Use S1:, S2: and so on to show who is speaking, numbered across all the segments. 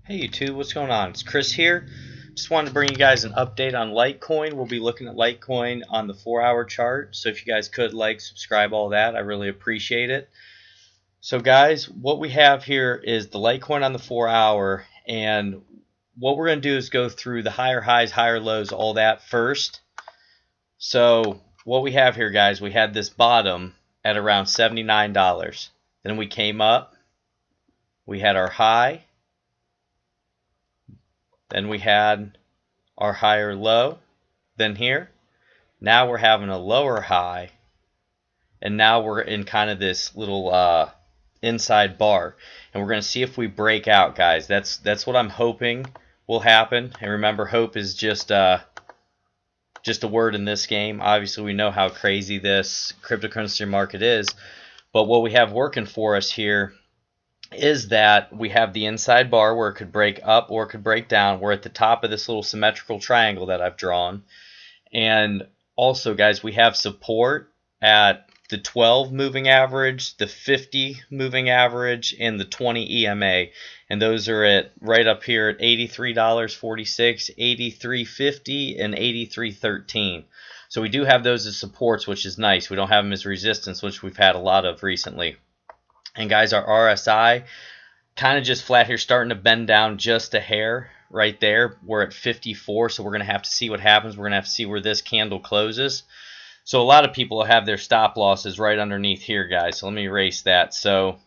S1: Hey YouTube, what's going on? It's Chris here. Just wanted to bring you guys an update on Litecoin. We'll be looking at Litecoin on the 4-hour chart. So if you guys could like, subscribe, all that, I really appreciate it. So guys, what we have here is the Litecoin on the 4-hour, and what we're going to do is go through the higher highs, higher lows, all that first. So what we have here, guys, we had this bottom at around $79. Then we came up, we had our high. Then we had our higher low, then here. Now we're having a lower high, and now we're in kind of this little inside bar, and we're going to see if we break out, guys. That's what I'm hoping will happen. And remember, hope is just a word in this game. Obviously, we know how crazy this cryptocurrency market is, but what we have working for us here is that we have the inside bar where it could break up or it could break down. We're at the top of this little symmetrical triangle that I've drawn. And also, guys, we have support at the 12 moving average, the 50 moving average, and the 20 EMA. And those are at right up here at $83.46, $83.50, and $83.13. So we do have those as supports, which is nice. We don't have them as resistance, which we've had a lot of recently. And guys, our RSI kind of just flat here, starting to bend down just a hair right there. We're at 54, so we're going to have to see what happens. We're going to have to see where this candle closes. So a lot of people have their stop losses right underneath here, guys. So let me erase that. So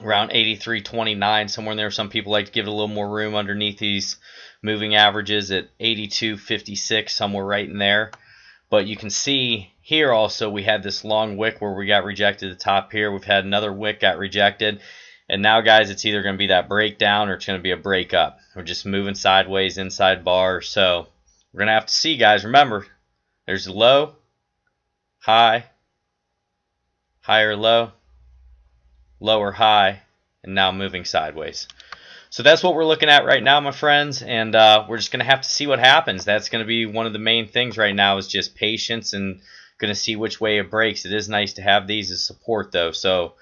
S1: around 83.29, somewhere in there. Some people like to give it a little more room underneath these moving averages at 82.56, somewhere right in there. But you can see here also we had this long wick where we got rejected at the top here. We've had another wick got rejected. And now, guys, it's either going to be that breakdown or it's going to be a break up. We're just moving sideways, inside bar. So we're going to have to see, guys. Remember, there's a low, high, higher low, lower high, and now moving sideways. So that's what we're looking at right now, my friends, and we're just going to have to see what happens. That's going to be one of the main things right now, is just patience and going to see which way it breaks. It is nice to have these as support, though, so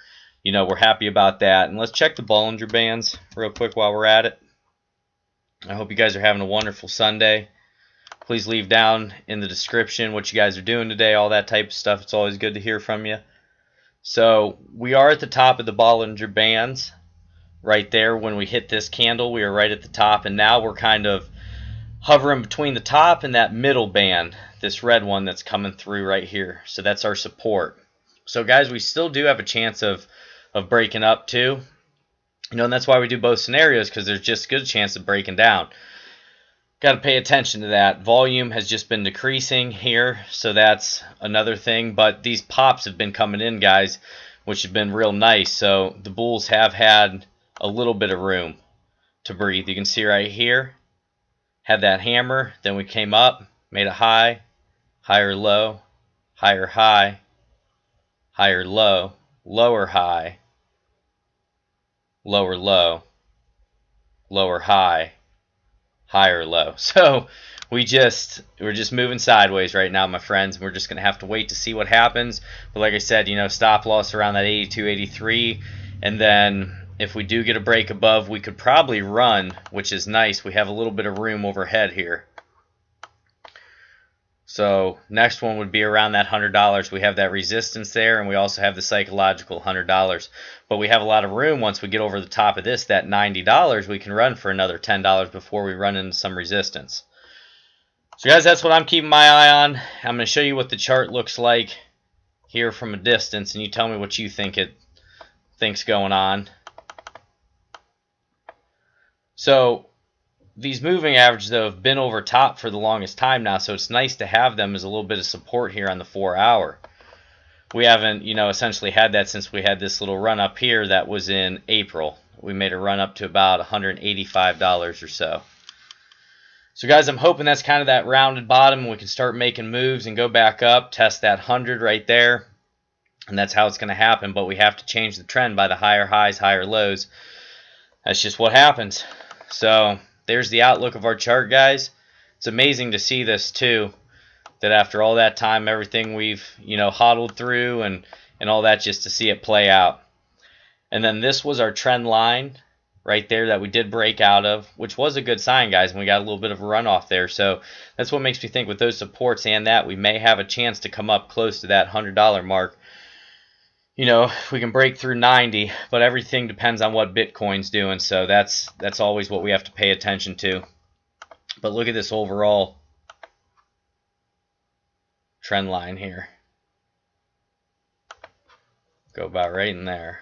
S1: you know we're happy about that. And let's check the Bollinger Bands real quick while we're at it. I hope you guys are having a wonderful Sunday. Please leave down in the description what you guys are doing today, all that type of stuff. It's always good to hear from you. So we are at the top of the Bollinger Bands. Right there, when we hit this candle, we are right at the top, and now we're kind of hovering between the top and that middle band, this red one that's coming through right here. So that's our support. So guys, we still do have a chance of breaking up too. You know, and that's why we do both scenarios, because there's just a good chance of breaking down. Got to pay attention to that. Volume has just been decreasing here, so that's another thing. But these pops have been coming in, guys, which have been real nice. So the bulls have had a little bit of room to breathe. You can see right here, had that hammer, then we came up, made a high, higher low, higher high, higher low, lower high, lower low, lower high, higher low. So we're just moving sideways right now, my friends. We're just going to have to wait to see what happens. But like I said, you know, stop loss around that 82, 83, and then if we do get a break above, we could probably run, which is nice. We have a little bit of room overhead here. So next one would be around that $100. We have that resistance there, and we also have the psychological $100. But we have a lot of room once we get over the top of this, that $90. We can run for another $10 before we run into some resistance. So guys, that's what I'm keeping my eye on. I'm going to show you what the chart looks like here from a distance, and you tell me what you think's going on. So these moving averages, though, have been over top for the longest time now, so it's nice to have them as a little bit of support here on the 4-hour. We haven't, you know, essentially had that since we had this little run up here that was in April. We made a run up to about $185 or so. So guys, I'm hoping that's kind of that rounded bottom, and we can start making moves and go back up, test that 100 right there, and that's how it's going to happen. But we have to change the trend by the higher highs, higher lows. That's just what happens. So there's the outlook of our chart, guys. It's amazing to see this too, that after all that time, everything we've, you know, hodled through and all that, just to see it play out. And then this was our trend line right there that we did break out of, which was a good sign, guys, and we got a little bit of a runoff there. So that's what makes me think with those supports and that we may have a chance to come up close to that $100 mark. You know, we can break through 90, but everything depends on what Bitcoin's doing. So that's always what we have to pay attention to. But look at this overall trend line here. Go about right in there.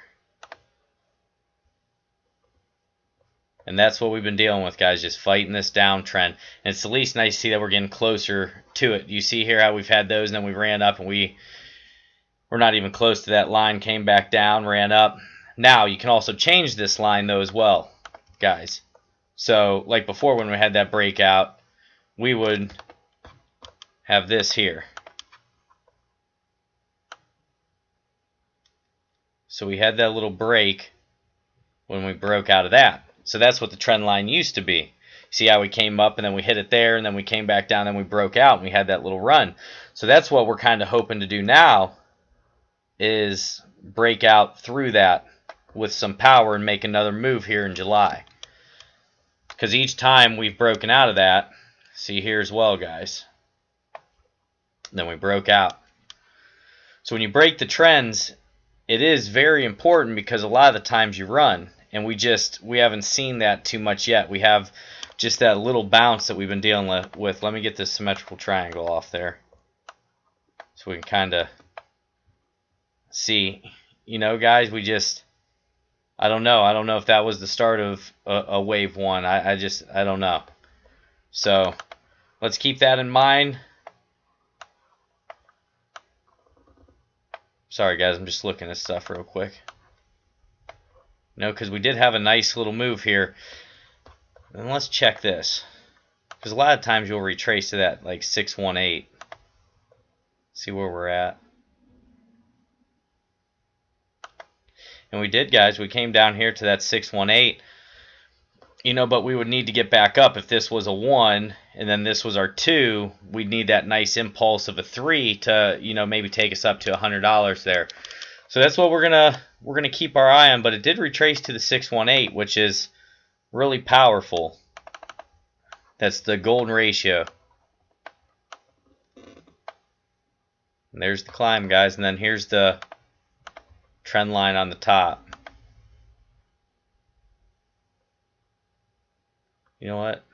S1: And that's what we've been dealing with, guys, just fighting this downtrend. And it's at least nice to see that we're getting closer to it. You see here how we've had those, and then we ran up, and we're not even close to that line, came back down, ran up. Now, you can also change this line, though, as well, guys. So, like before when we had that breakout, we would have this here. So we had that little break when we broke out of that. So that's what the trend line used to be. See how we came up and then we hit it there and then we came back down and we broke out and we had that little run. So that's what we're kind of hoping to do now, is break out through that with some power and make another move here in July. Because each time we've broken out of that, see here as well, guys, then we broke out. So when you break the trends, it is very important, because a lot of the times you run, and we haven't seen that too much yet. We have just that little bounce that we've been dealing with. Let me get this symmetrical triangle off there so we can kind of see. You know, guys, I don't know. I don't know if that was the start of a wave one. I don't know. So let's keep that in mind. Sorry, guys, I'm just looking at stuff real quick. No, because we did have a nice little move here. And let's check this, because a lot of times you'll retrace to that like 618. See where we're at. And we did, guys. We came down here to that 618. You know, but we would need to get back up. If this was a 1 and then this was our 2, we'd need that nice impulse of a 3 to, you know, maybe take us up to $100 there. So that's what we're gonna keep our eye on. But it did retrace to the 618, which is really powerful. That's the golden ratio. And there's the climb, guys, and then here's the trend line on the top. You know what?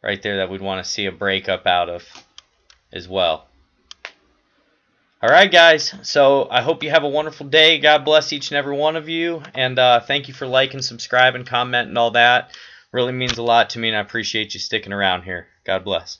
S1: Right there, that we'd want to see a break up out of as well. Alright, guys, so I hope you have a wonderful day. God bless each and every one of you, and thank you for liking, subscribing, commenting, all that. Really means a lot to me, and I appreciate you sticking around here. God bless.